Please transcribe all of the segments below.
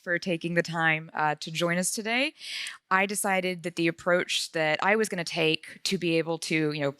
for taking the time to join us today. I decided that the approach that I was going to take to be able to,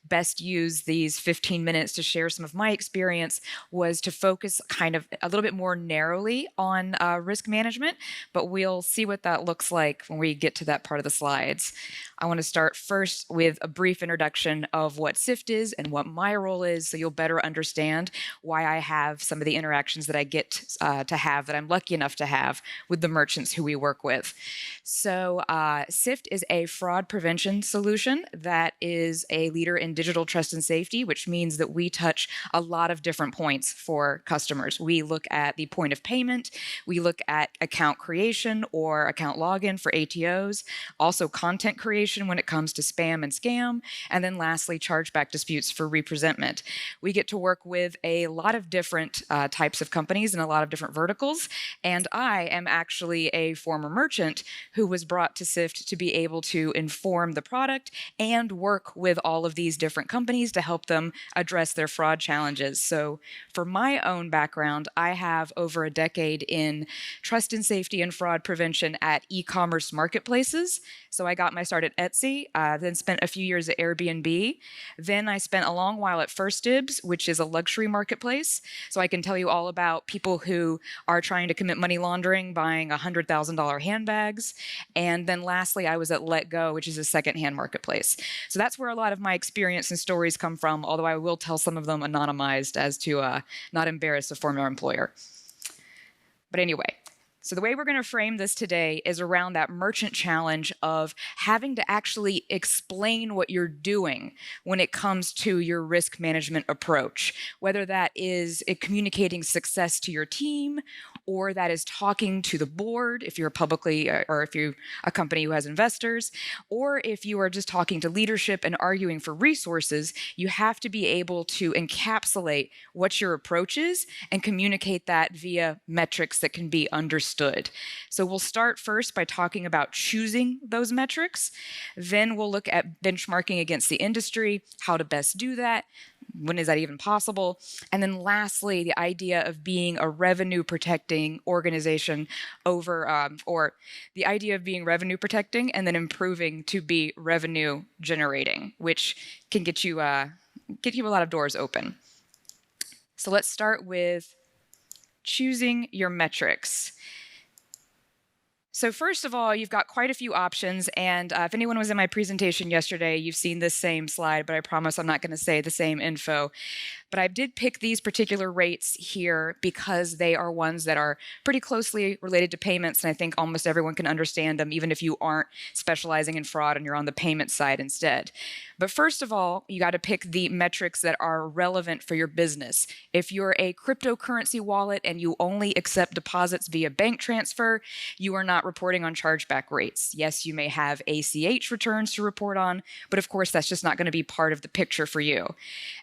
best use these 15 minutes to share some of my experience was to focus kind of a little bit more narrowly on risk management, but we'll see what that looks like when we get to that part of the slides. I want to start first with a brief introduction of what Sift is and what my role is, so you'll better understand why I have some of the interactions that I get to have, that I'm lucky enough to have with the merchants who we work with. So Sift is a fraud prevention solution that is a leader in digital trust and safety, which means that we touch a lot of different points for customers. We look at the point of payment, we look at account creation or account login for ATOs, also content creation when it comes to spam and scam, and then lastly, chargeback disputes for representment. We get to work with a lot of different types of companies and a lot of different verticals, and I am actually a former merchant who was brought to Sift to be able to inform the product and work with all of these different companies to help them address their fraud challenges. So for my own background, I have over a decade in trust and safety and fraud prevention at e-commerce marketplaces. So I got my start at Etsy, then spent a few years at Airbnb. Then I spent a long while at First Dibs, which is a luxury marketplace. So I can tell you all about people who are trying to commit money laundering, buying $100,000 handbags. And then lastly, I was at Let Go, which is a secondhand marketplace. So that's where a lot of my experience and stories come from, although I will tell some of them anonymized as to not embarrass a former employer. But anyway, so the way we're going to frame this today is around that merchant challenge of having to actually explain what you're doing when it comes to your risk management approach, whether that is communicating success to your team, or that is talking to the board if you're publicly, or if you're a company who has investors, or if you are just talking to leadership and arguing for resources. You have to be able to encapsulate what your approach is and communicate that via metrics that can be understood. So we'll start first by talking about choosing those metrics. Then we'll look at benchmarking against the industry, how to best do that. When is that even possible? And then lastly, the idea of being a revenue protecting organization or the idea of being revenue protecting and then improving to be revenue generating, which can get you a lot of doors open. So let's start with choosing your metrics. So first of all, you've got quite a few options, and if anyone was in my presentation yesterday, you've seen this same slide, but I promise I'm not going to say the same info. But I did pick these particular rates here because they are ones that are pretty closely related to payments, and I think almost everyone can understand them, even if you aren't specializing in fraud and you're on the payment side instead. But first of all, you got to pick the metrics that are relevant for your business. If you're a cryptocurrency wallet and you only accept deposits via bank transfer, you are not reporting on chargeback rates. Yes, you may have ACH returns to report on, but of course that's just not going to be part of the picture for you.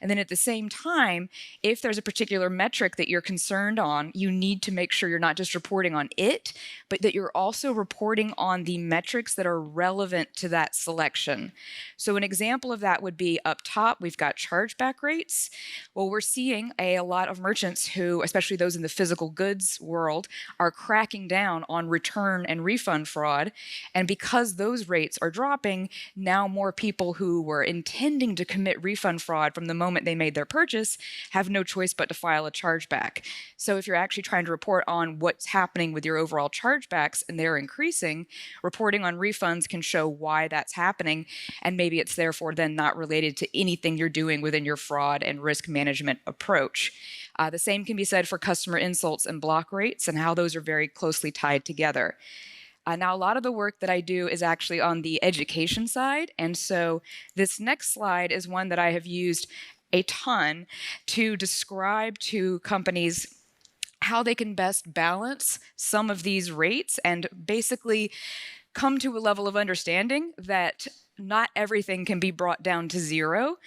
And then at the same time, if there's a particular metric that you're concerned on, you need to make sure you're not just reporting on it, but that you're also reporting on the metrics that are relevant to that selection. So an example of that would be up top, we've got chargeback rates. Well, we're seeing a lot of merchants who, especially those in the physical goods world, are cracking down on return and refund fraud. And because those rates are dropping, now more people who were intending to commit refund fraud from the moment they made their purchase have no choice but to file a chargeback. So if you're actually trying to report on what's happening with your overall chargebacks and they're increasing, reporting on refunds can show why that's happening, and maybe it's therefore then not related to anything you're doing within your fraud and risk management approach. The same can be said for customer insults and block rates and how those are very closely tied together. Now, a lot of the work that I do is actually on the education side, and so this next slide is one that I have used a ton to describe to companies how they can best balance some of these rates and basically come to a level of understanding that not everything can be brought down to zero.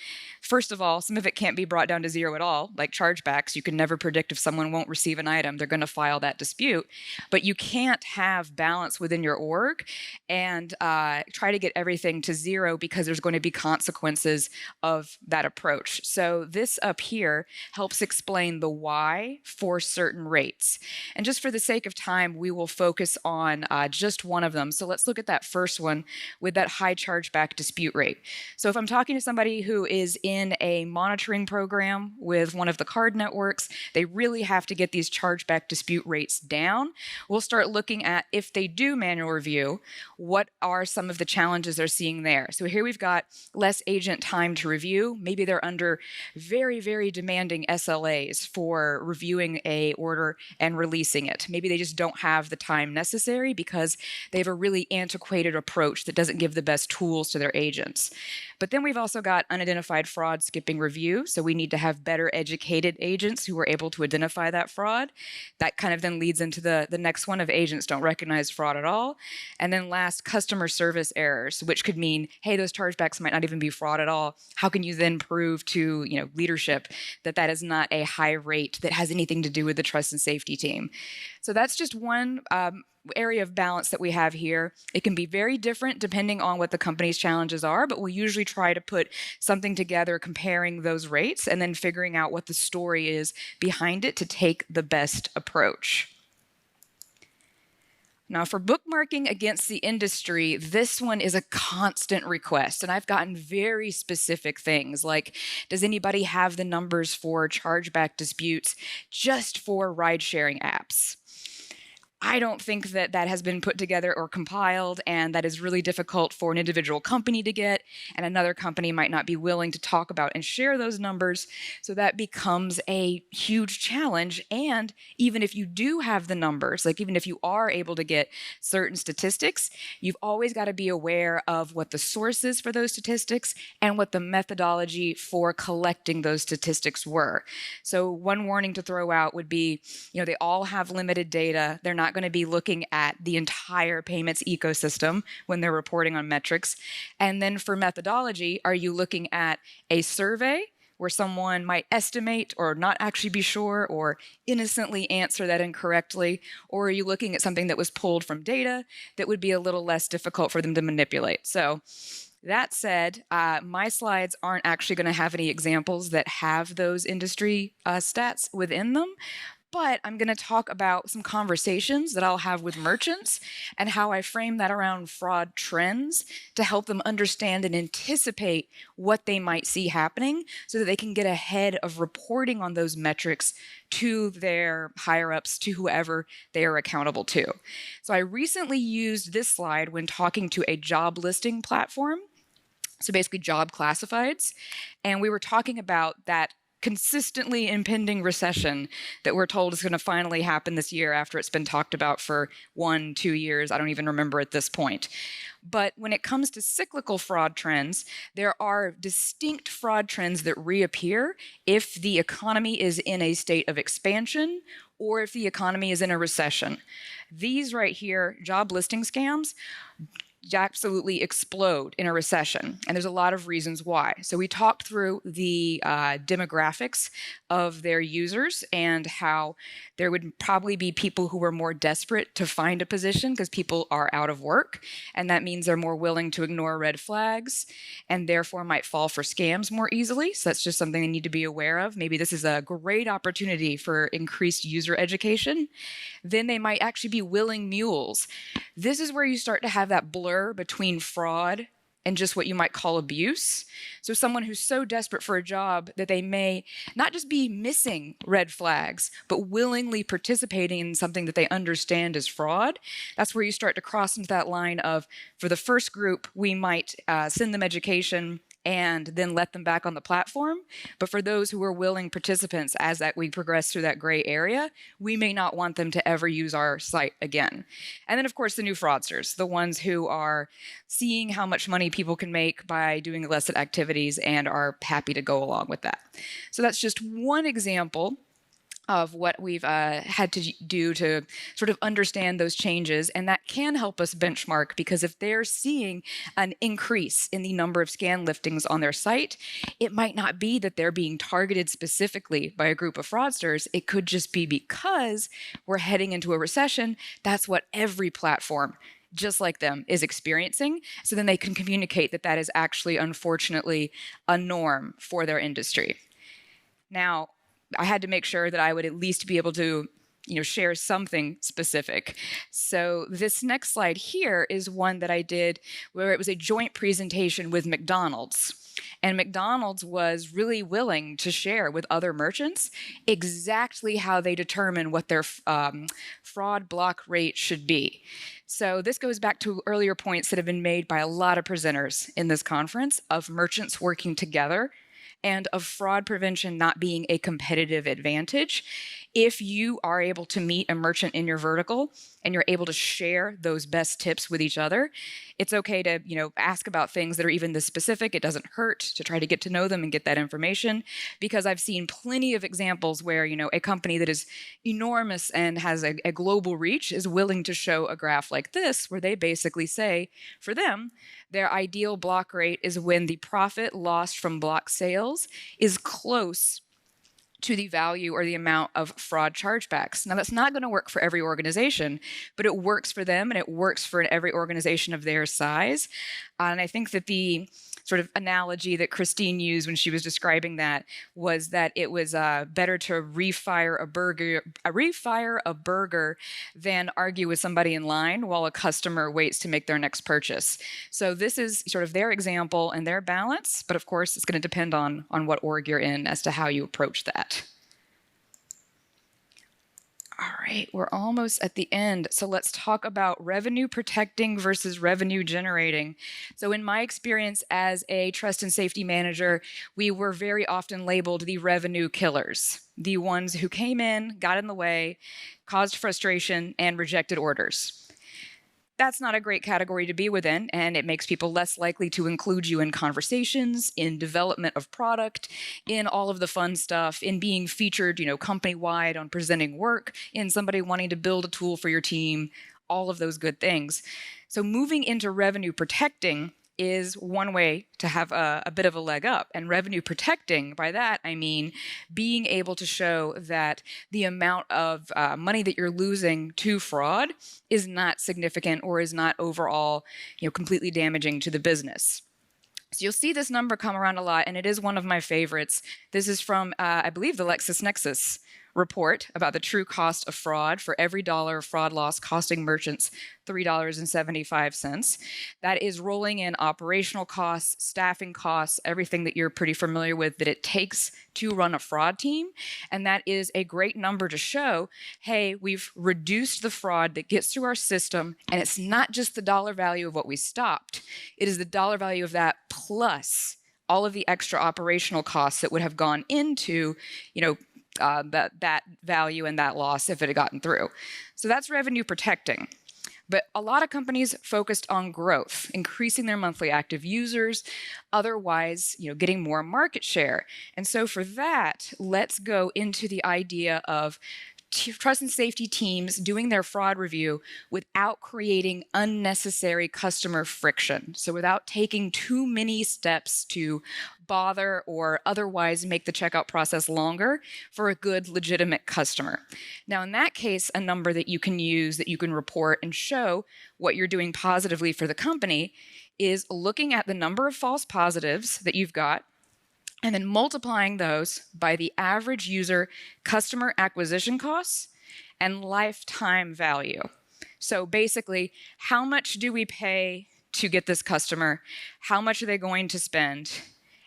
First of all, some of it can't be brought down to zero at all, like chargebacks. You can never predict if someone won't receive an item, they're going to file that dispute. But you can't have balance within your org and try to get everything to zero, because there's going to be consequences of that approach. So this up here helps explain the why for certain rates. And just for the sake of time, we will focus on just one of them. So let's look at that first one with that high chargeback dispute rate. So if I'm talking to somebody who is in a monitoring program with one of the card networks, they really have to get these chargeback dispute rates down. We'll start looking at, if they do manual review, what are some of the challenges they're seeing there. So here we've got less agent time to review. Maybe they're under very, very demanding SLAs for reviewing a order and releasing it. Maybe they just don't have the time necessary because they have a really antiquated approach that doesn't give the best tools to their agents. But then we've also got unidentified fraud skipping review. So we need to have better educated agents who are able to identify that fraud. That kind of then leads into the next one of agents don't recognize fraud at all. And then last, customer service errors, which could mean, hey, those chargebacks might not even be fraud at all. How can you then prove to leadership that that is not a high rate that has anything to do with the trust and safety team? So that's just one area of balance that we have here. It can be very different depending on what the company's challenges are, but we usually try to put something together comparing those rates and then figuring out what the story is behind it to take the best approach. Now, for bookmarking against the industry, this one is a constant request, and I've gotten very specific things like, does anybody have the numbers for chargeback disputes just for ride-sharing apps? I don't think that that has been put together or compiled, and that is really difficult for an individual company to get, and another company might not be willing to talk about and share those numbers. So that becomes a huge challenge. And even if you do have the numbers, like even if you are able to get certain statistics, you've always got to be aware of what the source is for those statistics and what the methodology for collecting those statistics were. So one warning to throw out would be, they all have limited data. They're not going to be looking at the entire payments ecosystem when they're reporting on metrics. And then for methodology, are you looking at a survey where someone might estimate or not actually be sure or innocently answer that incorrectly? Or are you looking at something that was pulled from data that would be a little less difficult for them to manipulate? So that said, my slides aren't actually going to have any examples that have those industry stats within them. But I'm going to talk about some conversations that I'll have with merchants and how I frame that around fraud trends to help them understand and anticipate what they might see happening so that they can get ahead of reporting on those metrics to their higher-ups, to whoever they are accountable to. So I recently used this slide when talking to a job listing platform, so basically job classifieds, and we were talking about that consistently impending recession that we're told is going to finally happen this year after it's been talked about for 1-2 years. I don't even remember at this point. But when it comes to cyclical fraud trends, there are distinct fraud trends that reappear if the economy is in a state of expansion or if the economy is in a recession. These right here, job listing scams, absolutely explode in a recession. And there's a lot of reasons why. So we talked through the demographics of their users and how there would probably be people who are more desperate to find a position because people are out of work. And that means they're more willing to ignore red flags and therefore might fall for scams more easily. So that's just something they need to be aware of. Maybe this is a great opportunity for increased user education. Then they might actually be willing mules. This is where you start to have that blur between fraud and just what you might call abuse. So someone who's so desperate for a job that they may not just be missing red flags, but willingly participating in something that they understand is fraud. That's where you start to cross into that line of, for the first group, we might send them education and then let them back on the platform. But for those who are willing participants, as that we progress through that gray area, we may not want them to ever use our site again. And then, of course, the new fraudsters, the ones who are seeing how much money people can make by doing illicit activities and are happy to go along with that. So that's just one example of what we've had to do to sort of understand those changes. And that can help us benchmark, because if they're seeing an increase in the number of scan liftings on their site, it might not be that they're being targeted specifically by a group of fraudsters. It could just be because we're heading into a recession. That's what every platform just like them is experiencing. So then they can communicate that that is actually, unfortunately, a norm for their industry. Now, I had to make sure that I would at least be able to share something specific. So this next slide here is one that I did where it was a joint presentation with McDonald's. And McDonald's was really willing to share with other merchants exactly how they determine what their fraud block rate should be. So this goes back to earlier points that have been made by a lot of presenters in this conference of merchants working together and of fraud prevention not being a competitive advantage. If you are able to meet a merchant in your vertical and you're able to share those best tips with each other, it's okay to, ask about things that are even this specific. It doesn't hurt to try to get to know them and get that information, because I've seen plenty of examples where, a company that is enormous and has a global reach is willing to show a graph like this, where they basically say, for them, their ideal block rate is when the profit lost from block sales is close to the value or the amount of fraud chargebacks. Now, that's not going to work for every organization, but it works for them and it works for every organization of their size. And I think that the sort of analogy that Christine used when she was describing that was that it was better to refire a burger than argue with somebody in line while a customer waits to make their next purchase. So this is sort of their example and their balance, but of course it's going to depend on what org you're in as to how you approach that. All right, we're almost at the end. So let's talk about revenue protecting versus revenue generating. So in my experience as a trust and safety manager, we were very often labeled the revenue killers, the ones who came in, got in the way, caused frustration, and rejected orders. That's not a great category to be within, and it makes people less likely to include you in conversations, in development of product, in all of the fun stuff, in being featured, company-wide on presenting work, in somebody wanting to build a tool for your team, all of those good things. So moving into revenue protecting is one way to have a bit of a leg up. And revenue protecting, by that I mean being able to show that the amount of money that you're losing to fraud is not significant or is not overall, completely damaging to the business. So you'll see this number come around a lot, and it is one of my favorites. This is from, I believe, the LexisNexis report about the true cost of fraud for every dollar of fraud loss costing merchants $3.75. That is rolling in operational costs, staffing costs, everything that you're pretty familiar with that it takes to run a fraud team. And that is a great number to show, hey, we've reduced the fraud that gets through our system, and it's not just the dollar value of what we stopped. It is the dollar value of that plus all of the extra operational costs that would have gone into, that value and that loss if it had gotten through. So that's revenue protecting. But a lot of companies focused on growth, increasing their monthly active users, otherwise, getting more market share. And so for that, let's go into the idea of trust and safety teams doing their fraud review without creating unnecessary customer friction. So without taking too many steps to bother or otherwise make the checkout process longer for a good, legitimate customer. Now, in that case, a number that you can use, that you can report and show what you're doing positively for the company is looking at the number of false positives that you've got, and then multiplying those by the average user customer acquisition costs and lifetime value. So basically, how much do we pay to get this customer? How much are they going to spend?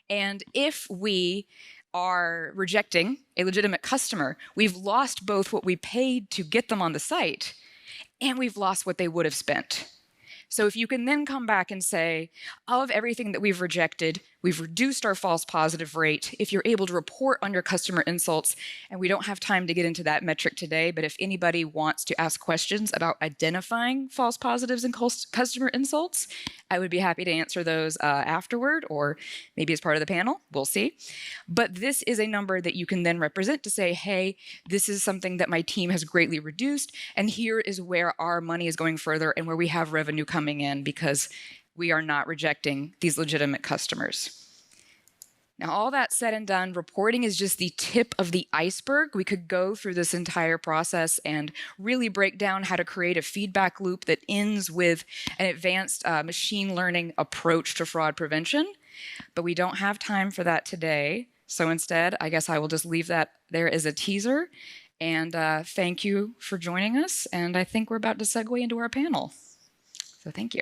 And if we are rejecting a legitimate customer, we've lost both what we paid to get them on the site and we've lost what they would have spent. So if you can then come back and say, of everything that we've rejected, we've reduced our false positive rate. If you're able to report on your customer insults, and we don't have time to get into that metric today, but if anybody wants to ask questions about identifying false positives and customer insults, I would be happy to answer those afterward, or maybe as part of the panel. We'll see. But this is a number that you can then represent to say, hey, this is something that my team has greatly reduced, and here is where our money is going further and where we have revenue coming in because we are not rejecting these legitimate customers. Now, all that said and done, reporting is just the tip of the iceberg. We could go through this entire process and really break down how to create a feedback loop that ends with an advanced machine learning approach to fraud prevention. But we don't have time for that today. So instead, I guess I will just leave that there as a teaser. And thank you for joining us. And I think we're about to segue into our panel. So thank you.